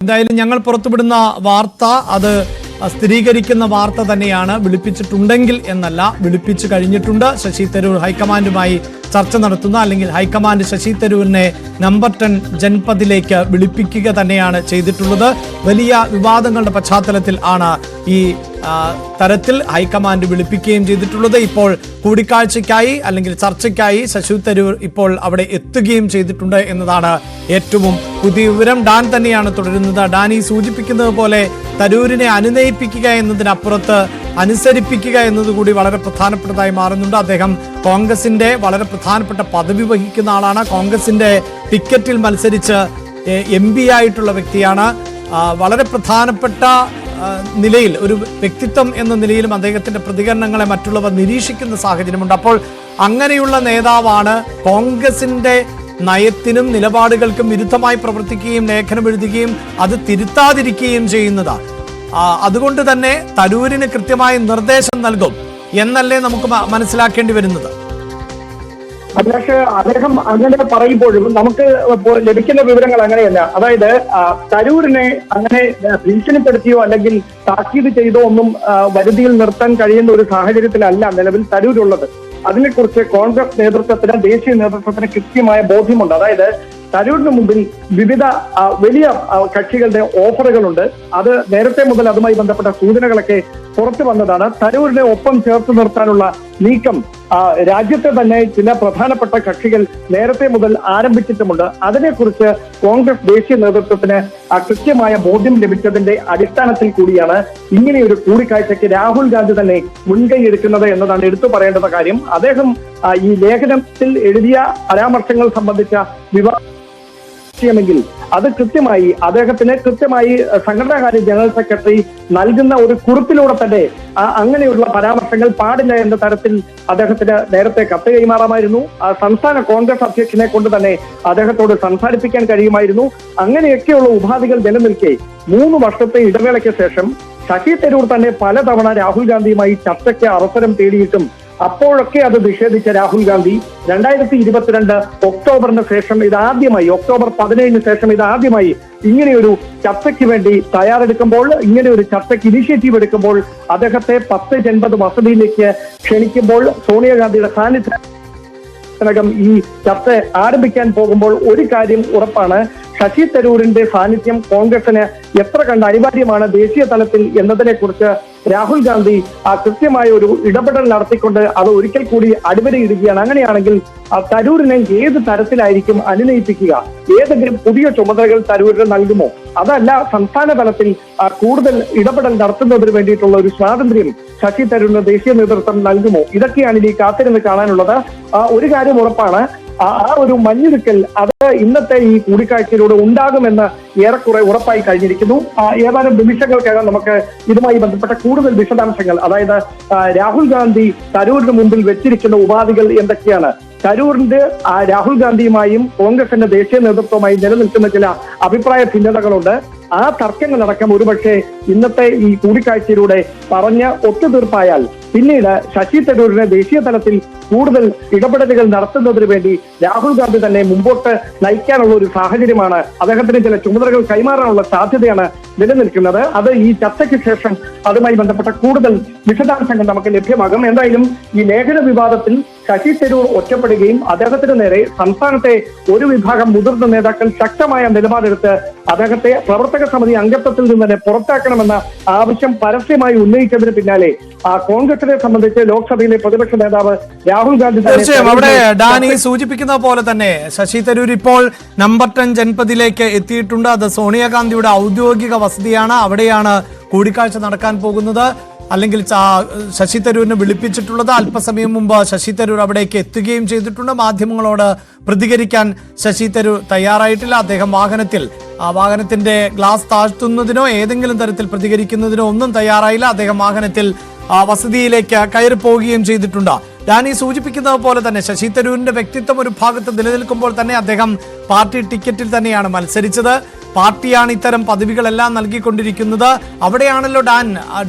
എന്തായാലും ഞങ്ങൾ പുറത്തുവിടുന്ന വാർത്ത അത് സ്ഥിരീകരിക്കുന്ന വാർത്ത തന്നെയാണ്. വിളിപ്പിച്ചിട്ടുണ്ടെങ്കിൽ എന്നല്ല, വിളിപ്പിച്ചു കഴിഞ്ഞിട്ടുണ്ട്. ശശി തരൂർ ഹൈക്കമാൻഡുമായി ചർച്ച നടത്തുന്ന, അല്ലെങ്കിൽ ഹൈക്കമാൻഡ് ശശി തരൂരിനെ നമ്പർ 10 ജൻപദിലേക്ക് വിളിപ്പിക്കുക തന്നെയാണ് ചെയ്തിട്ടുള്ളത്. വലിയ വിവാദങ്ങളുടെ പശ്ചാത്തലത്തിൽ ആണ് ഈ തരത്തിൽ ഹൈക്കമാൻഡ് വിളിപ്പിക്കുകയും ചെയ്തിട്ടുള്ളത്. ഇപ്പോൾ കൂടിക്കാഴ്ചയ്ക്കായി അല്ലെങ്കിൽ ചർച്ചയ്ക്കായി ശശി തരൂർ ഇപ്പോൾ അവിടെ എത്തുകയും ചെയ്തിട്ടുണ്ട് എന്നതാണ് ഏറ്റവും പുതിയ വിവരം. ഡാൻ തന്നെയാണ് തുടരുന്നത്. ഡാൻ ഈ സൂചിപ്പിക്കുന്നത് പോലെ തരൂരിനെ അനുനയിപ്പിക്കുക എന്നതിനപ്പുറത്ത് അനുസരിപ്പിക്കുക എന്നതുകൂടി വളരെ പ്രധാനപ്പെട്ടതായി മാറുന്നുണ്ട്. അദ്ദേഹം കോൺഗ്രസിന്റെ വളരെ പ്രധാനപ്പെട്ട പദവി വഹിക്കുന്ന ആളാണ്. കോൺഗ്രസിന്റെ ടിക്കറ്റിൽ മത്സരിച്ച് MP ആയിട്ടുള്ള വ്യക്തിയാണ്. വളരെ പ്രധാനപ്പെട്ട നിലയിൽ, ഒരു വ്യക്തിത്വം എന്ന നിലയിലും അദ്ദേഹത്തിന്റെ പ്രതികരണങ്ങളെ മറ്റുള്ളവർ നിരീക്ഷിക്കുന്ന സാഹചര്യമുണ്ട്. അപ്പോൾ അങ്ങനെയുള്ള നേതാവാണ് കോൺഗ്രസിന്റെ നയത്തിനും നിലപാടുകൾക്കും വിരുദ്ധമായി പ്രവർത്തിക്കുകയും ലേഖനം എഴുതുകയും അത് തിരുത്താതിരിക്കുകയും ചെയ്യുന്നത്. അതുകൊണ്ട് തന്നെ തരൂരിന് കൃത്യമായ നിർദ്ദേശം നൽകും എന്നല്ലേ നമുക്ക് മനസ്സിലാക്കേണ്ടി വരുന്നത്? അഭിലാഷ്, അദ്ദേഹം അങ്ങനെ പറയുമ്പോഴും നമുക്ക് ലഭിക്കുന്ന വിവരങ്ങൾ അങ്ങനെയല്ല. അതായത് തരൂരിനെ അങ്ങനെ ഭീഷണിപ്പെടുത്തിയോ അല്ലെങ്കിൽ താക്കീത് ചെയ്തോ ഒന്നും വരുതിയിൽ നിർത്താൻ കഴിയുന്ന ഒരു സാഹചര്യത്തിലല്ല നിലവിൽ തരൂരുള്ളത്. അതിനെക്കുറിച്ച് കോൺഗ്രസ് നേതൃത്വത്തിന്, ദേശീയ നേതൃത്വത്തിന് കൃത്യമായ ബോധ്യമുണ്ട്. അതായത് തരൂരിന് മുമ്പിൽ വിവിധ വലിയ കക്ഷികളുടെ ഓഫറുകളുണ്ട്. അത് നേരത്തെ മുതൽ അതുമായി ബന്ധപ്പെട്ട സൂചനകളൊക്കെ പുറത്തു വന്നതാണ്. തരൂരിനെ ഒപ്പം ചേർത്ത് നിർത്താനുള്ള നീക്കം രാജ്യത്തെ തന്നെ ചില പ്രധാനപ്പെട്ട കക്ഷികൾ നേരത്തെ മുതൽ ആരംഭിച്ചിട്ടുമുണ്ട്. അതിനെക്കുറിച്ച് കോൺഗ്രസ് ദേശീയ നേതൃത്വത്തിന് കൃത്യമായ ബോധ്യം ലഭിച്ചതിന്റെ അടിസ്ഥാനത്തിൽ കൂടിയാണ് ഇങ്ങനെയൊരു കൂടിക്കാഴ്ചയ്ക്ക് രാഹുൽ ഗാന്ധി തന്നെ മുൻകൈ എടുക്കുന്നത് എന്നതാണ് എടുത്തു പറയേണ്ട കാര്യം. അദ്ദേഹം ഈ ലേഖനത്തിൽ എഴുതിയ പരാമർശങ്ങൾ സംബന്ധിച്ച വിവാദമെങ്കിൽ അത് കൃത്യമായി അദ്ദേഹത്തിന് സംഘടനാകാര്യ ജനറൽ സെക്രട്ടറി നൽകുന്ന ഒരു കുറിപ്പിലൂടെ തന്നെ അങ്ങനെയുള്ള പരാമർശങ്ങൾ പാടില്ല എന്ന തരത്തിൽ അദ്ദേഹത്തിന് നേരത്തെ കത്ത് കൈമാറാമായിരുന്നു. സംസ്ഥാന കോൺഗ്രസ് അധ്യക്ഷനെ കൊണ്ട് തന്നെ അദ്ദേഹത്തോട് സംസാരിപ്പിക്കാൻ കഴിയുമായിരുന്നു. അങ്ങനെയൊക്കെയുള്ള ഉപാധികൾ നിലനിൽക്കെ 3 വർഷത്തെ ഇടവേളയ്ക്ക് ശേഷം ശശി തരൂർ തന്നെ പലതവണ രാഹുൽ ഗാന്ധിയുമായി ചർച്ചയ്ക്ക് അവസരം തേടിയിട്ടും അപ്പോഴൊക്കെ അത് നിഷേധിച്ച രാഹുൽ ഗാന്ധി 2022 ഒക്ടോബറിന് ശേഷം ഇതാദ്യമായി, ഒക്ടോബർ 17 ശേഷം ഇതാദ്യമായി ഇങ്ങനെയൊരു ചർച്ചയ്ക്ക് വേണ്ടി തയ്യാറെടുക്കുമ്പോൾ, ഇങ്ങനെ ഒരു ചർച്ചയ്ക്ക് ഇനിഷ്യേറ്റീവ് എടുക്കുമ്പോൾ, അദ്ദേഹത്തെ 10 ജൻപത് വസതിയിലേക്ക് ക്ഷണിക്കുമ്പോൾ സോണിയാഗാന്ധിയുടെ സാന്നിധ്യത്തിനകം ഈ ചർച്ച ആരംഭിക്കാൻ പോകുമ്പോൾ ഒരു കാര്യം ഉറപ്പാണ്: ശശി തരൂരിന്റെ സാന്നിധ്യം കോൺഗ്രസിന് എത്ര കണ്ട് അനിവാര്യമാണ് ദേശീയ തലത്തിൽ എന്നതിനെ കുറിച്ച് രാഹുൽ ഗാന്ധി കൃത്യമായ ഒരു ഇടപെടൽ നടത്തിക്കൊണ്ട് അത് ഒരിക്കൽ കൂടി അടിവരയിടുകയാണ്. അങ്ങനെയാണെങ്കിൽ തരൂരിനെ ഏത് തരത്തിലായിരിക്കും അനുനയിപ്പിക്കുക? ഏതെങ്കിലും പുതിയ ചുമതലകൾ തരൂരിന് നൽകുമോ? അതല്ല, സംസ്ഥാന തലത്തിൽ കൂടുതൽ ഇടപെടൽ നടത്തുന്നതിന് വേണ്ടിയിട്ടുള്ള ഒരു സ്വാതന്ത്ര്യം ശശി തരൂരിന് ദേശീയ നേതൃത്വം നൽകുമോ? ഇതൊക്കെയാണ് ഇനി കാത്തിരുന്ന് കാണാനുള്ളത്. ഒരു കാര്യം ഉറപ്പാണ്, ആ ഒരു മഞ്ഞുരുക്കൽ അത് ഇന്നത്തെ ഈ കൂടിക്കാഴ്ചയിലൂടെ ഉണ്ടാകുമെന്ന് ഏറെക്കുറെ ഉറപ്പായി കഴിഞ്ഞിരിക്കുന്നു. ഏതാനും നിമിഷങ്ങൾക്കകം നമുക്ക് ഇതുമായി ബന്ധപ്പെട്ട കൂടുതൽ വിശദാംശങ്ങൾ, അതായത് രാഹുൽ ഗാന്ധി തരൂരിന് മുമ്പിൽ വെച്ചിരിക്കുന്ന ഉപാധികൾ എന്തൊക്കെയാണ്, തരൂരിന്റെ രാഹുൽ ഗാന്ധിയുമായും കോൺഗ്രസിന്റെ ദേശീയ നേതൃത്വവുമായി നിലനിൽക്കുന്ന ചില അഭിപ്രായ ഭിന്നതകളുണ്ട്. ആ തർക്കങ്ങളടക്കം ഒരുപക്ഷെ ഇന്നത്തെ ഈ കൂടിക്കാഴ്ചയിലൂടെ പറഞ്ഞ് ഒത്തുതീർപ്പായാൽ പിന്നീട് ശശി തരൂരിനെ ദേശീയ തലത്തിൽ കൂടുതൽ ഇടപെടലുകൾ നടത്തുന്നതിന് വേണ്ടി രാഹുൽ ഗാന്ധി തന്നെ മുമ്പോട്ട് നയിക്കാനുള്ള ഒരു സാഹചര്യമാണ്, അദ്ദേഹത്തിന് ചില ചുമതലകൾ കൈമാറാനുള്ള സാധ്യതയാണ് നിലനിൽക്കുന്നത്. അത് ഈ ചർച്ചയ്ക്ക് ശേഷം അതുമായി ബന്ധപ്പെട്ട കൂടുതൽ വിശദാംശങ്ങൾ നമുക്ക് ലഭ്യമാകും. എന്തായാലും ഈ ലേഖന വിവാദത്തിൽ ശശി തരൂർ ഒറ്റപ്പെടുകയും അദ്ദേഹത്തിന് നേരെ സംസ്ഥാനത്തെ ഒരു വിഭാഗം മുതിർന്ന നേതാക്കൾ ശക്തമായ നിലപാടെടുത്ത് അദ്ദേഹത്തെ പ്രവർത്തക സമിതി അംഗത്വത്തിൽ നിന്ന് തന്നെ പുറത്താക്കണമെന്ന ആവശ്യം പരസ്യമായി ഉന്നയിച്ചതിന് പിന്നാലെ കോൺഗ്രസിനെ സംബന്ധിച്ച് ലോക്സഭയിലെ പ്രതിപക്ഷ നേതാവ് രാഹുൽ ഗാന്ധി തീർച്ചയായും അവിടെ ഡാനി സൂചിപ്പിക്കുന്ന പോലെ തന്നെ ശശി തരൂർ ഇപ്പോൾ നമ്പർ 10 ജൻപദിലേക്ക് എത്തിയിട്ടുണ്ട്. അത് സോണിയാഗാന്ധിയുടെ ഔദ്യോഗിക വസതിയാണ്. അവിടെയാണ് കൂടിക്കാഴ്ച നടക്കാൻ പോകുന്നത്, അല്ലെങ്കിൽ ശശി തരൂരിനെ വിളിപ്പിച്ചിട്ടുള്ളത്. അല്പസമയം മുമ്പ് ശശി തരൂർ അവിടേക്ക് എത്തുകയും ചെയ്തിട്ടുണ്ട്. മാധ്യമങ്ങളോട് പ്രതികരിക്കാൻ ശശി തരൂർ തയ്യാറായിട്ടില്ല. അദ്ദേഹം വാഹനത്തിന്റെ ഗ്ലാസ് താഴ്ത്തുന്നതിനോ ഏതെങ്കിലും തരത്തിൽ പ്രതികരിക്കുന്നതിനോ ഒന്നും തയ്യാറായില്ല. അദ്ദേഹം വാഹനത്തിൽ വസതിയിലേക്ക് കയറി പോവുകയും ചെയ്തിട്ടുണ്ട്. ഡാനി സൂചിപ്പിക്കുന്നത് പോലെ തന്നെ ശശി തരൂരിന്റെ വ്യക്തിത്വം ഒരു ഭാഗത്ത് നിലനിൽക്കുമ്പോൾ തന്നെ അദ്ദേഹം പാർട്ടി ടിക്കറ്റിൽ തന്നെയാണ് മത്സരിച്ചത്. പാർട്ടിയാണ് ഇത്തരം പദവികളെല്ലാം നൽകിക്കൊണ്ടിരിക്കുന്നത്. അവിടെയാണല്ലോ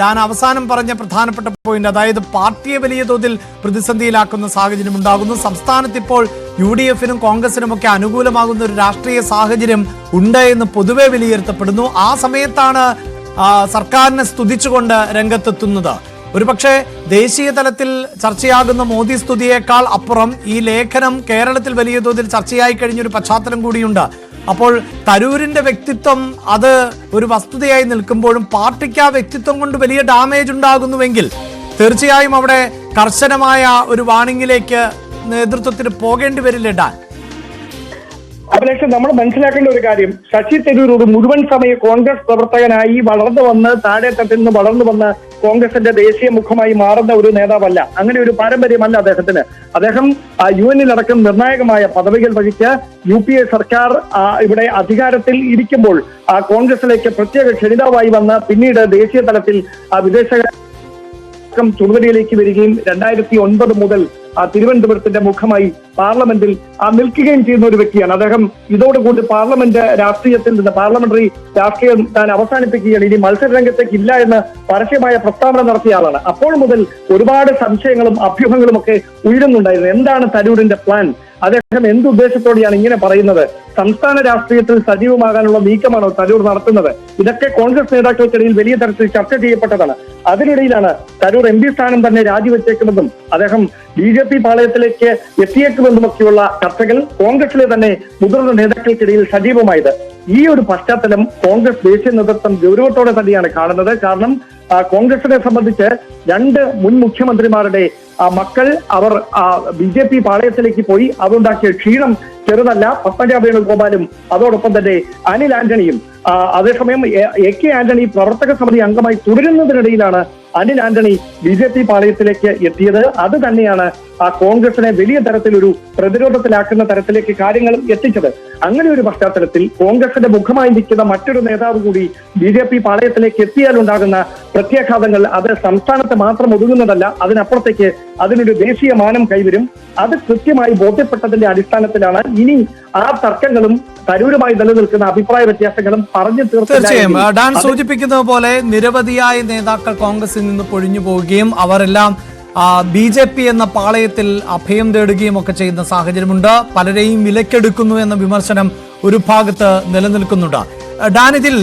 ഡാൻ അവസാനം പറഞ്ഞ പ്രധാനപ്പെട്ട പോയിന്റ്, അതായത് പാർട്ടിയെ വലിയ തോതിൽ പ്രതിസന്ധിയിലാക്കുന്ന സാഹചര്യം ഉണ്ടാകുന്നു. സംസ്ഥാനത്ത് ഇപ്പോൾ UDF-നും കോൺഗ്രസിനും ഒക്കെ അനുകൂലമാകുന്ന ഒരു രാഷ്ട്രീയ സാഹചര്യം ഉണ്ട് എന്ന് പൊതുവെ വിലയിരുത്തപ്പെടുന്നു. ആ സമയത്താണ് സർക്കാരിനെ സ്തുതിച്ചുകൊണ്ട് രംഗത്തെത്തുന്നത്. ഒരുപക്ഷെ ദേശീയ തലത്തിൽ ചർച്ചയാകുന്ന മോദി സ്തുതിയേക്കാൾ അപ്പുറം ഈ ലേഖനം കേരളത്തിൽ വലിയ തോതിൽ ചർച്ചയായി കഴിഞ്ഞൊരു പശ്ചാത്തലം കൂടിയുണ്ട്. അപ്പോൾ തരൂരിന്റെ വ്യക്തിത്വം അത് ഒരു വസ്തുതയായി നിൽക്കുമ്പോഴും പാർട്ടിക്ക് ആ വ്യക്തിത്വം കൊണ്ട് വലിയ ഡാമേജ് ഉണ്ടാകുന്നുവെങ്കിൽ തീർച്ചയായും അവിടെ കർശനമായ ഒരു വാണിംഗിലേക്ക് നേതൃത്വത്തിന് പോകേണ്ടി വരില്ലേ ഡാൻ? അഭിലാഷ്, നമ്മൾ മനസ്സിലാക്കേണ്ട ഒരു കാര്യം, ശശി തരൂർ ഒരു മുഴുവൻ സമയ കോൺഗ്രസ് പ്രവർത്തകനായി വളർന്നു വന്ന് താഴെത്തട്ടിൽ നിന്ന് വളർന്നു വന്ന് കോൺഗ്രസിന്റെ ദേശീയ മുഖമായി മാറുന്ന ഒരു നേതാവല്ല. അങ്ങനെ ഒരു പാരമ്പര്യമല്ല അദ്ദേഹത്തിന്. അദ്ദേഹം UN-ലടക്കം നിർണായകമായ പദവികൾ വഹിച്ച് UPA സർക്കാർ ഇവിടെ അധികാരത്തിൽ ഇരിക്കുമ്പോൾ കോൺഗ്രസിലേക്ക് പ്രത്യേക ക്ഷണിതാവായി വന്ന് പിന്നീട് ദേശീയ തലത്തിൽ വിദേശ ചുമതലയിലേക്ക് വരികയും 2009 മുതൽ തിരുവനന്തപുരത്തിന്റെ മുഖമായി പാർലമെന്റിൽ നിൽക്കുകയും ചെയ്യുന്ന ഒരു വ്യക്തിയാണ് അദ്ദേഹം. ഇതോടുകൂടി പാർലമെന്റ് രാഷ്ട്രീയത്തിൽ നിന്ന് പാർലമെന്ററി രാഷ്ട്രീയം താൻ അവസാനിപ്പിക്കുകയാണ്, ഇനി മത്സരരംഗത്തേക്ക് ഇല്ല എന്ന് പരസ്യമായ പ്രസ്താവന നടത്തിയ ആളാണ്. അപ്പോൾ മുതൽ ഒരുപാട് സംശയങ്ങളും അഭ്യൂഹങ്ങളും ഒക്കെ ഉയരുന്നുണ്ടായിരുന്നു. എന്താണ് തരൂരിന്റെ പ്ലാൻ? അദ്ദേഹം എന്തുദ്ദേശത്തോടെയാണ് ഇങ്ങനെ പറയുന്നത്? സംസ്ഥാന രാഷ്ട്രീയത്തിൽ സജീവമാകാനുള്ള നീക്കമാണോ തരൂർ നടത്തുന്നത്? ഇതൊക്കെ കോൺഗ്രസ് നേതാക്കൾക്കിടയിൽ വലിയ തരത്തിൽ ചർച്ച ചെയ്യപ്പെട്ടതാണ്. അതിനിടയിലാണ് തരൂർ MP സ്ഥാനം തന്നെ രാജിവെച്ചേക്കുമെന്നും അദ്ദേഹം BJP പാളയത്തിലേക്ക് എത്തിയേക്കുമെന്നുമൊക്കെയുള്ള ചർച്ചകൾ കോൺഗ്രസിലെ തന്നെ മുതിർന്ന നേതാക്കൾക്കിടയിൽ സജീവമായത്. ഈ ഒരു പശ്ചാത്തലം കോൺഗ്രസ് ദേശീയ നേതൃത്വം ഗൗരവത്തോടെ തന്നെയാണ് കാണുന്നത്. കാരണം കോൺഗ്രസിനെ സംബന്ധിച്ച് 2 മുൻ മുഖ്യമന്ത്രിമാരുടെ മക്കൾ അവർ BJP പാളയത്തിലേക്ക് പോയി. അതുണ്ടാക്കിയ ക്ഷീണം ചെറുതല്ല. പത്മജ വേണുഗോപാലും അതോടൊപ്പം തന്നെ അനിൽ ആന്റണിയും. അതേസമയം AK ആന്റണി പ്രവർത്തക സമിതി അംഗമായി തുടരുന്നതിനിടയിലാണ് അനിൽ ആന്റണി BJP പാളയത്തിലേക്ക് എത്തിയത്. അത് തന്നെയാണ് കോൺഗ്രസിനെ വലിയ തരത്തിലൊരു പ്രതിരോധത്തിലാക്കുന്ന തരത്തിലേക്ക് കാര്യങ്ങൾ എത്തിച്ചത്. അങ്ങനെ ഒരു പശ്ചാത്തലത്തിൽ കോൺഗ്രസിന്റെ മുഖമായി നിൽക്കുന്ന മറ്റൊരു നേതാവ് കൂടി BJP പാളയത്തിലേക്ക് എത്തിയാലുണ്ടാകുന്ന പ്രത്യാഘാതങ്ങൾ അത് സംസ്ഥാനത്ത് മാത്രം ഒതുങ്ങുന്നതല്ല, അതിനപ്പുറത്തേക്ക് അതിനൊരു ദേശീയ മാനം കൈവരും. അത് കൃത്യമായി ബോധ്യപ്പെട്ടതിന്റെ അടിസ്ഥാനത്തിലാണ് ഇനി ആ തർക്കങ്ങളും തരൂരുമായി നിലനിൽക്കുന്ന അഭിപ്രായ വ്യത്യാസങ്ങളും പറഞ്ഞു തീർച്ചയായും ഡാൻ സൂചിപ്പിക്കുന്നത് പോലെ നിരവധിയായ നേതാക്കൾ കോൺഗ്രസിൽ നിന്ന് പൊഴിഞ്ഞു പോവുകയും അവരെല്ലാം BJP എന്ന പാളയത്തിൽ അഭയം തേടുകയും ഒക്കെ ചെയ്യുന്ന സാഹചര്യമുണ്ട്. പലരെയും വിലക്കെടുക്കുന്നു എന്ന വിമർശനം ഒരു ഭാഗത്ത് നിലനിൽക്കുന്നുണ്ട്. ഡാൻ, ഇതിൽ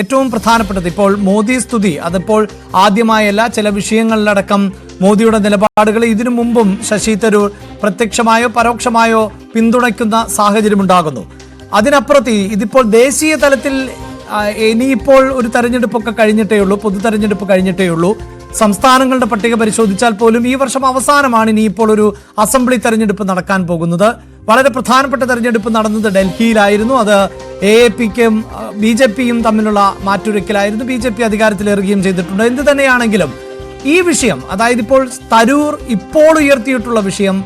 ഏറ്റവും പ്രധാനപ്പെട്ടത് ഇപ്പോൾ മോദി സ്തുതി, അതിപ്പോൾ ആദ്യമായല്ല, ചില വിഷയങ്ങളിലടക്കം മോദിയുടെ നിലപാടുകൾ ഇതിനു മുമ്പും ശശി തരൂർ പ്രത്യക്ഷമായോ പരോക്ഷമായോ പിന്തുണയ്ക്കുന്ന സാഹചര്യമുണ്ടാകുന്നു. അതിനപ്പുറത്ത് ഇതിപ്പോൾ ദേശീയ തലത്തിൽ ഇനിയിപ്പോൾ ഒരു തെരഞ്ഞെടുപ്പൊക്കെ കഴിഞ്ഞിട്ടേ ഉള്ളൂ, പൊതു തെരഞ്ഞെടുപ്പ് കഴിഞ്ഞിട്ടേ ഉള്ളൂ. സംസ്ഥാനങ്ങളുടെ പട്ടിക പരിശോധിച്ചാൽ പോലും ഈ വർഷം അവസാനമാണ് ഇനിയിപ്പോൾ ഒരു അസംബ്ലി തെരഞ്ഞെടുപ്പ് നടക്കാൻ പോകുന്നത്. വളരെ പ്രധാനപ്പെട്ട തെരഞ്ഞെടുപ്പ് നടന്നത് ഡൽഹിയിലായിരുന്നു. അത് AAP-ക്കും BJP-യും തമ്മിലുള്ള മാറ്റുരയ്ക്കലായിരുന്നു. BJP അധികാരത്തിലേറുകയും ചെയ്തിട്ടുണ്ട്. എന്ത് തന്നെയാണെങ്കിലും ഈ വിഷയം, അതായത് ഇപ്പോൾ തരൂർ ഇപ്പോൾ ഉയർത്തിയിട്ടുള്ള വിഷയം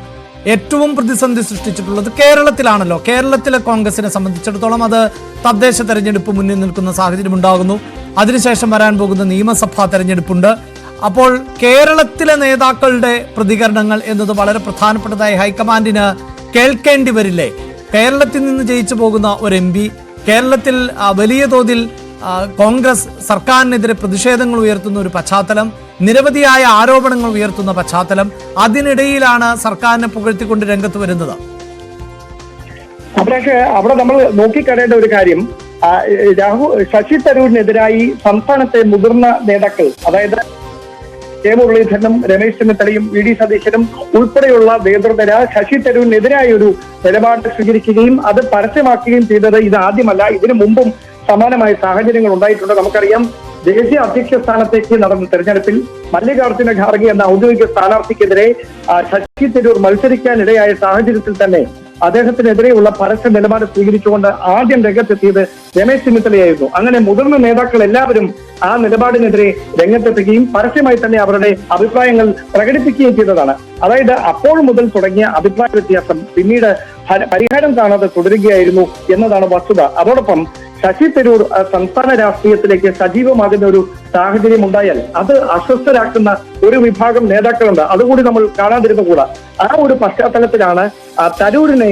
ഏറ്റവും പ്രതിസന്ധി സൃഷ്ടിച്ചിട്ടുള്ളത് കേരളത്തിലാണല്ലോ. കേരളത്തിലെ കോൺഗ്രസിനെ സംബന്ധിച്ചിടത്തോളം അത് തദ്ദേശ തെരഞ്ഞെടുപ്പ് മുന്നിൽ നിൽക്കുന്ന സാഹചര്യം ഉണ്ടാകുന്നു. അതിനുശേഷം വരാൻ പോകുന്ന നിയമസഭാ തെരഞ്ഞെടുപ്പുണ്ട്. അപ്പോൾ കേരളത്തിലെ നേതാക്കളുടെ പ്രതികരണങ്ങൾ എന്നത് വളരെ പ്രധാനപ്പെട്ടതായി ഹൈക്കമാൻഡിന് കേൾക്കേണ്ടി വരില്ലേ? കേരളത്തിൽ നിന്ന് ജയിച്ചു പോകുന്ന ഒരു MP, കേരളത്തിൽ വലിയ തോതിൽ കോൺഗ്രസ് സർക്കാരിനെതിരെ പ്രതിഷേധങ്ങൾ ഉയർത്തുന്ന ഒരു പശ്ചാത്തലം, നിരവധിയായ ആരോപണങ്ങൾ ഉയർത്തുന്ന പശ്ചാത്തലം, അതിനിടയിലാണ് സർക്കാരിനെ പുകഴ്ത്തിക്കൊണ്ട് രംഗത്ത് വരുന്നത്. പക്ഷേ അവിടെ നമ്മൾ നോക്കിക്കാണേണ്ട ഒരു കാര്യം, ശശി തരൂരിനെതിരായി സംസ്ഥാനത്തെ മുതിർന്ന നേതാക്കൾ, അതായത് കെ മുരളീധരനും രമേശ് ചെന്നിത്തലയും VD സതീശനും ഉൾപ്പെടെയുള്ള നേതൃത്വര ശശി തരൂരിനെതിരായ ഒരു നിലപാട് സ്വീകരിക്കുകയും അത് പരസ്യമാക്കുകയും ചെയ്തത് ഇത് ആദ്യമല്ല. ഇതിനു മുമ്പും സമാനമായ സാഹചര്യങ്ങൾ ഉണ്ടായിട്ടുണ്ട്. നമുക്കറിയാം, ദേശീയ അധ്യക്ഷ സ്ഥാനത്തേക്ക് നടന്ന തെരഞ്ഞെടുപ്പിൽ മല്ലികാർജ്ജുന ഖാർഗെ എന്ന ഔദ്യോഗിക സ്ഥാനാർത്ഥിക്കെതിരെ ശശി തരൂർ മത്സരിക്കാനിടയായ സാഹചര്യത്തിൽ തന്നെ അദ്ദേഹത്തിനെതിരെയുള്ള പരസ്യ നിലപാട് സ്വീകരിച്ചുകൊണ്ട് ആദ്യം രംഗത്തെത്തിയത് രമേശ് ചെന്നിത്തലയായിരുന്നു. അങ്ങനെ മുതിർന്ന നേതാക്കൾ എല്ലാവരും ആ നിലപാടിനെതിരെ രംഗത്തെത്തുകയും പരസ്യമായി തന്നെ അവരുടെ അഭിപ്രായങ്ങൾ പ്രകടിപ്പിക്കുകയും ചെയ്തതാണ്. അതായത് അപ്പോൾ മുതൽ തുടങ്ങിയ അഭിപ്രായ വ്യത്യാസം പിന്നീട് പരിഹാരം കാണാതെ തുടരുകയായിരുന്നു എന്നതാണ് വസ്തുത. അതോടൊപ്പം ശശി തരൂർ സംസ്ഥാന രാഷ്ട്രീയത്തിലേക്ക് സജീവമാകുന്ന ഒരു സാഹചര്യം ഉണ്ടായാൽ അത് അസ്വസ്ഥരാക്കുന്ന ഒരു വിഭാഗം നേതാക്കളുണ്ട്. അതുകൂടി നമ്മൾ കാണാതിരുന്നുകൂടാ. ആ ഒരു പശ്ചാത്തലത്തിലാണ് തരൂരിനെ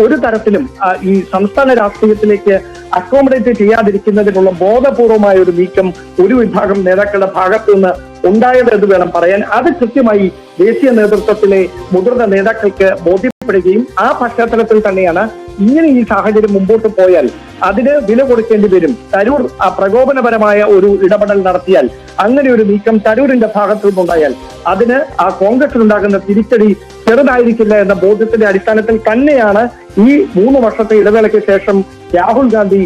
ഒരു തരത്തിലും ഈ സംസ്ഥാന രാഷ്ട്രീയത്തിലേക്ക് അക്കോമഡേറ്റ് ചെയ്യാതിരിക്കുന്നതിനുള്ള ബോധപൂർവമായ ഒരു നീക്കം ഒരു വിഭാഗം നേതാക്കളുടെ ഭാഗത്തു നിന്ന് ഉണ്ടായത് എന്ന് വേണം പറയാൻ. അത് കൃത്യമായി ദേശീയ നേതൃത്വത്തിലെ മുതിർന്ന നേതാക്കൾക്ക് ബോധ്യപ്പെടുകയും ആ പശ്ചാത്തലത്തിൽ തന്നെയാണ് ഇങ്ങനെ ഈ സാഹചര്യം മുമ്പോട്ട് പോയാൽ അതിന് വില കൊടുക്കേണ്ടി വരും. തരൂർ പ്രകോപനപരമായ ഒരു ഇടപെടൽ നടത്തിയാൽ, അങ്ങനെ ഒരു നീക്കം തരൂരിന്റെ ഭാഗത്തു നിന്നുണ്ടായാൽ അതിന് കോൺഗ്രസിനുണ്ടാകുന്ന തിരിച്ചടി ചെറുതായിരിക്കില്ല എന്ന ബോധ്യത്തിന്റെ അടിസ്ഥാനത്തിൽ തന്നെയാണ് ഈ 3 വർഷത്തെ ഇടവേളയ്ക്ക് ശേഷം രാഹുൽ ഗാന്ധി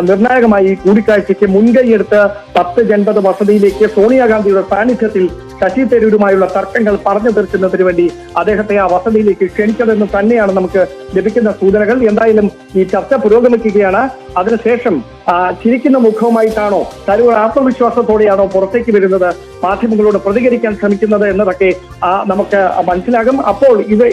നിർണായകമായി കൂടിക്കാഴ്ചയ്ക്ക് മുൻകൈയെടുത്ത് 10 ജൻപത് വസതിയിലേക്ക് സോണിയാഗാന്ധിയുടെ സാന്നിധ്യത്തിൽ ശശി തരൂരുമായുള്ള തർക്കങ്ങൾ പറഞ്ഞു തീർക്കുന്നതിന് വേണ്ടി അദ്ദേഹത്തെ ആ വസതിയിലേക്ക് ക്ഷണിച്ചതെന്ന് തന്നെയാണ് നമുക്ക് ലഭിക്കുന്ന സൂചനകൾ. എന്തായാലും ഈ ചർച്ച പുരോഗമിക്കുകയാണ്. അതിനുശേഷം ചിരിക്കുന്ന മുഖവുമായിട്ടാണോ തരൂർ ആത്മവിശ്വാസത്തോടെയാണോ പുറത്തേക്ക് വരുന്നത്, മാധ്യമങ്ങളോട് പ്രതികരിക്കാൻ ശ്രമിക്കുന്നത് എന്നതൊക്കെ നമുക്ക് മനസ്സിലാകും. അപ്പോൾ ഇത്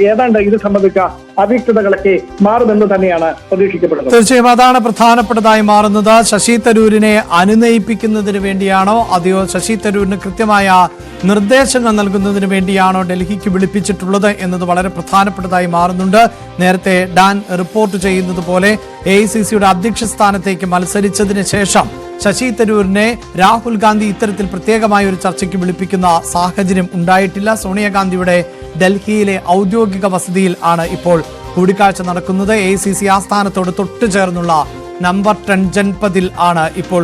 സംബന്ധിച്ച അവ്യക്തതകളൊക്കെ മാറുമെന്ന് തന്നെയാണ് പ്രതീക്ഷിക്കപ്പെടുന്നത്. തീർച്ചയായും അതാണ് പ്രധാനപ്പെട്ടതായി മാറുന്നത്. ശശി തരൂരിനെ അനുനയിപ്പിക്കുന്നതിന് വേണ്ടിയാണോ അതെയോ ശശി തരൂരിന് കൃത്യമായ നിർദ്ദേശങ്ങൾ നൽകുന്നതിന് വേണ്ടിയാണോ ഡൽഹിക്ക് വിളിപ്പിച്ചിട്ടുള്ളത് എന്നത് വളരെ പ്രധാനപ്പെട്ടതായി മാറുന്നുണ്ട്. നേരത്തെ ഡാൻ റിപ്പോർട്ട് ചെയ്യുന്നത് പോലെ AICCയുടെ അധ്യക്ഷ സ്ഥാനത്തേക്ക് മത്സരിച്ചതിന് ശേഷം ശശി തരൂരിനെ രാഹുൽ ഗാന്ധി ഇത്തരത്തിൽ പ്രത്യേകമായ ഒരു ചർച്ചയ്ക്ക് വിളിപ്പിക്കുന്ന സാഹചര്യം ഉണ്ടായിട്ടില്ല. സോണിയാഗാന്ധിയുടെ ഡൽഹിയിലെ ഔദ്യോഗിക വസതിയിൽ ആണ് ഇപ്പോൾ കൂടിക്കാഴ്ച നടക്കുന്നത്. AICC ആസ്ഥാനത്തോട് തൊട്ടു ചേർന്നുള്ള നമ്പർ 10 ജൻപതിൽ ആണ് ഇപ്പോൾ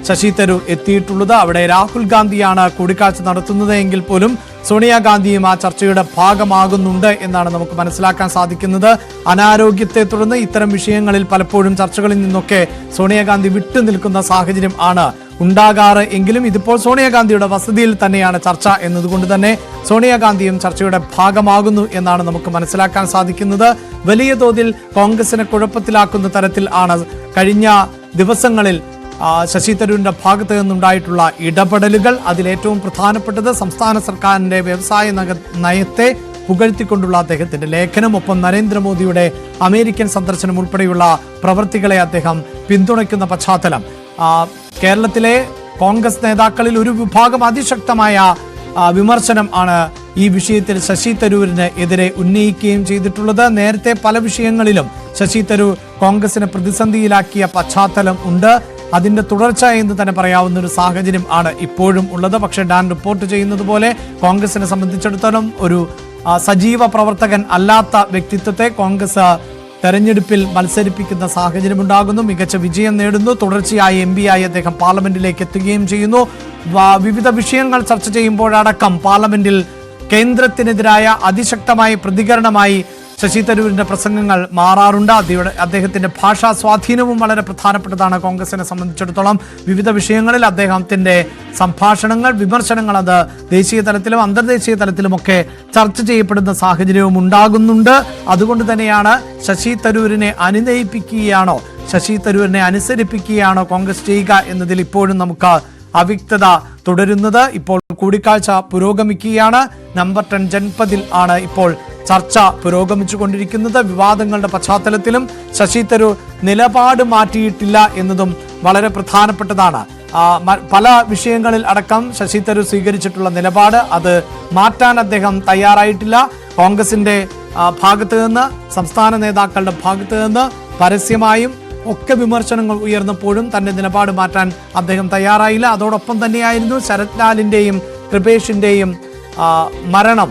ശശി തരൂർ എത്തിയിട്ടുള്ളത്. അവിടെ രാഹുൽ ഗാന്ധിയാണ് കൂടിക്കാഴ്ച നടത്തുന്നത് എങ്കിൽ പോലും സോണിയാഗാന്ധിയും ആ ചർച്ചയുടെ ഭാഗമാകുന്നുണ്ട് എന്നാണ് നമുക്ക് മനസ്സിലാക്കാൻ സാധിക്കുന്നത്. അനാരോഗ്യത്തെ തുടർന്ന് ഇത്തരം വിഷയങ്ങളിൽ പലപ്പോഴും ചർച്ചകളിൽ നിന്നൊക്കെ സോണിയാഗാന്ധി വിട്ടുനിൽക്കുന്ന സാഹചര്യം ആണ് ഉണ്ടാകാറ് എങ്കിലും ഇതിപ്പോൾ സോണിയാഗാന്ധിയുടെ വസതിയിൽ തന്നെയാണ് ചർച്ച എന്നതുകൊണ്ട് തന്നെ സോണിയാഗാന്ധിയും ചർച്ചയുടെ ഭാഗമാകുന്നു എന്നാണ് നമുക്ക് മനസ്സിലാക്കാൻ സാധിക്കുന്നത്. വലിയ തോതിൽ കോൺഗ്രസിനെ കുഴപ്പത്തിലാക്കുന്ന തരത്തിൽ ആണ് കഴിഞ്ഞ ദിവസങ്ങളിൽ ശശി തരൂരിന്റെ ഭാഗത്ത് നിന്നുണ്ടായിട്ടുള്ള ഇടപെടലുകൾ. അതിലേറ്റവും പ്രധാനപ്പെട്ടത് സംസ്ഥാന സർക്കാരിന്റെ വ്യവസായ നയത്തെ പുകഴ്ത്തിക്കൊണ്ടുള്ള അദ്ദേഹത്തിന്റെ ലേഖനം, ഒപ്പം നരേന്ദ്രമോദിയുടെ അമേരിക്കൻ സന്ദർശനം ഉൾപ്പെടെയുള്ള പ്രവൃത്തികളെ അദ്ദേഹം പിന്തുണയ്ക്കുന്ന പശ്ചാത്തലം. കേരളത്തിലെ കോൺഗ്രസ് നേതാക്കളിൽ ഒരു വിഭാഗം അതിശക്തമായ വിമർശനം ആണ് ഈ വിഷയത്തിൽ ശശി തരൂരിന് എതിരെ ഉന്നയിക്കുകയും ചെയ്തിട്ടുള്ളത്. നേരത്തെ പല വിഷയങ്ങളിലും ശശി തരൂർ കോൺഗ്രസിനെ പ്രതിസന്ധിയിലാക്കിയ പശ്ചാത്തലം ഉണ്ട്. അതിന്റെ തുടർച്ച എന്ന് തന്നെ പറയാവുന്ന ഒരു സാഹചര്യം ആണ് ഇപ്പോഴും ഉള്ളത്. പക്ഷേ ഡാൻ റിപ്പോർട്ട് ചെയ്യുന്നത് പോലെ കോൺഗ്രസിനെ സംബന്ധിച്ചിടത്തോളം ഒരു സജീവ പ്രവർത്തകൻ അല്ലാത്ത വ്യക്തിത്വത്തെ കോൺഗ്രസ് തെരഞ്ഞെടുപ്പിൽ മത്സരിപ്പിക്കുന്ന സാഹചര്യം ഉണ്ടാകുന്നു. മികച്ച വിജയം നേടുന്നു. തുടർച്ചയായി MP ആയി അദ്ദേഹം പാർലമെന്റിലേക്ക് എത്തുകയും ചെയ്യുന്നു. വിവിധ വിഷയങ്ങൾ ചർച്ച ചെയ്യുമ്പോഴടക്കം പാർലമെന്റിൽ കേന്ദ്രത്തിനെതിരായ അതിശക്തമായ പ്രതികരണമായി ശശി തരൂരിന്റെ പ്രസംഗങ്ങൾ മാറാറുണ്ട്. അദ്ദേഹത്തിന്റെ ഭാഷാ സ്വാധീനവും വളരെ പ്രധാനപ്പെട്ടതാണ് കോൺഗ്രസിനെ സംബന്ധിച്ചിടത്തോളം. വിവിധ വിഷയങ്ങളിൽ അദ്ദേഹത്തിന്റെ സംഭാഷണങ്ങൾ, വിമർശനങ്ങൾ അത് ദേശീയ തലത്തിലും അന്തർദേശീയ തലത്തിലുമൊക്കെ ചർച്ച ചെയ്യപ്പെടുന്ന സാഹചര്യവും ഉണ്ടാകുന്നുണ്ട്. അതുകൊണ്ട് തന്നെയാണ് ശശി തരൂരിനെ അനുനയിപ്പിക്കുകയാണോ, ശശി തരൂരിനെ അനുസരിപ്പിക്കുകയാണോ കോൺഗ്രസ് ചെയ്യുക എന്നതിൽ ഇപ്പോഴും നമുക്ക് അവ്യക്തത തുടരുന്നത്. ഇപ്പോൾ കൂടിക്കാഴ്ച പുരോഗമിക്കുകയാണ്. നമ്പർ 10 ജൻപതിൽ ആണ് ഇപ്പോൾ ചർച്ച പുരോഗമിച്ചുകൊണ്ടിരിക്കുന്നത്. വിവാദങ്ങളുടെ പശ്ചാത്തലത്തിലും ശശി തരൂർ നിലപാട് മാറ്റിയിട്ടില്ല എന്നതും വളരെ പ്രധാനപ്പെട്ടതാണ്. പല വിഷയങ്ങളിൽ അടക്കം ശശി തരൂർ സ്വീകരിച്ചിട്ടുള്ള നിലപാട് അത് മാറ്റാൻ അദ്ദേഹം തയ്യാറായിട്ടില്ല. കോൺഗ്രസിന്റെ ഭാഗത്ത് നിന്ന്, സംസ്ഥാന നേതാക്കളുടെ ഭാഗത്ത് നിന്ന് പരസ്യമായും ഒക്കെ വിമർശനങ്ങൾ ഉയർന്നപ്പോഴും തന്റെ നിലപാട് മാറ്റാൻ അദ്ദേഹം തയ്യാറായില്ല. അതോടൊപ്പം തന്നെയായിരുന്നു ശരത് ലാലിന്റെയും കൃപേഷിന്റെയും മരണം,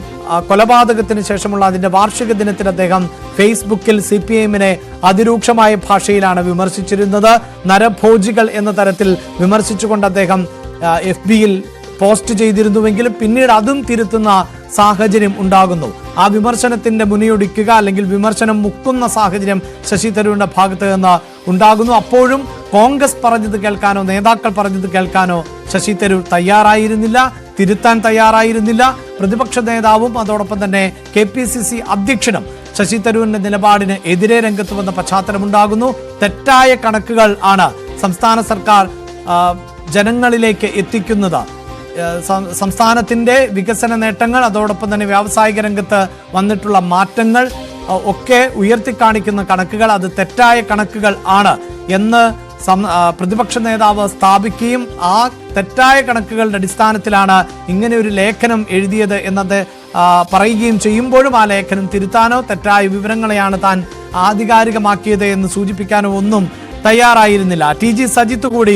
കൊലപാതകത്തിന് ശേഷമുള്ള അതിന്റെ വാർഷിക ദിനത്തിൽ അദ്ദേഹം ഫേസ്ബുക്കിൽ CPIMനെ അതിരൂക്ഷമായ ഭാഷയിലാണ് വിമർശിച്ചിരുന്നത്. നരഭോജികൾ എന്ന തരത്തിൽ വിമർശിച്ചുകൊണ്ട് അദ്ദേഹം FBയിൽ പോസ്റ്റ് ചെയ്തിരുന്നുവെങ്കിലും പിന്നീട് അതും തിരുത്തുന്ന സാഹചര്യം ഉണ്ടാകുന്നു. ആ വിമർശനത്തിന്റെ മുനയൊടിക്കുക അല്ലെങ്കിൽ വിമർശനം മുക്കുന്ന സാഹചര്യം ശശി തരൂരിന്റെ ഭാഗത്ത് നിന്ന് ഉണ്ടാകുന്നു. അപ്പോഴും കോൺഗ്രസ് പറഞ്ഞത് കേൾക്കാനോ നേതാക്കൾ പറഞ്ഞത് കേൾക്കാനോ ശശി തരൂർ തയ്യാറായിരുന്നില്ല, തിരുത്താൻ തയ്യാറായിരുന്നില്ല. പ്രതിപക്ഷ നേതാവും അതോടൊപ്പം തന്നെ KPCC അധ്യക്ഷനും ശശി തരൂരിന്റെ നിലപാടിന് എതിരെ രംഗത്ത് വന്ന പശ്ചാത്തലമുണ്ടാകുന്നു. തെറ്റായ കണക്കുകൾ ആണ് സംസ്ഥാന സർക്കാർ ജനങ്ങളിലേക്ക് എത്തിക്കുന്നത്. സംസ്ഥാനത്തിന്റെ വികസന നേട്ടങ്ങൾ, അതോടൊപ്പം തന്നെ വ്യാവസായിക രംഗത്ത് വന്നിട്ടുള്ള മാറ്റങ്ങൾ ഒക്കെ ഉയർത്തിക്കാണിക്കുന്ന കണക്കുകൾ അത് തെറ്റായ കണക്കുകൾ ആണ് എന്ന് പ്രതിപക്ഷ നേതാവ് സ്ഥാപിക്കുകയും ആ തെറ്റായ കണക്കുകളുടെ അടിസ്ഥാനത്തിലാണ് ഇങ്ങനെ ഒരു ലേഖനം എഴുതിയത് എന്നത് പറയുകയും ചെയ്യുമ്പോഴും ആ ലേഖനം തിരുത്താനോ തെറ്റായ വിവരങ്ങളെയാണ് താൻ ആധികാരികമാക്കിയത് എന്ന് സൂചിപ്പിക്കാനോ ഒന്നും തയ്യാറായിരുന്നില്ല. ടി ജി സജിത്ത് കൂടി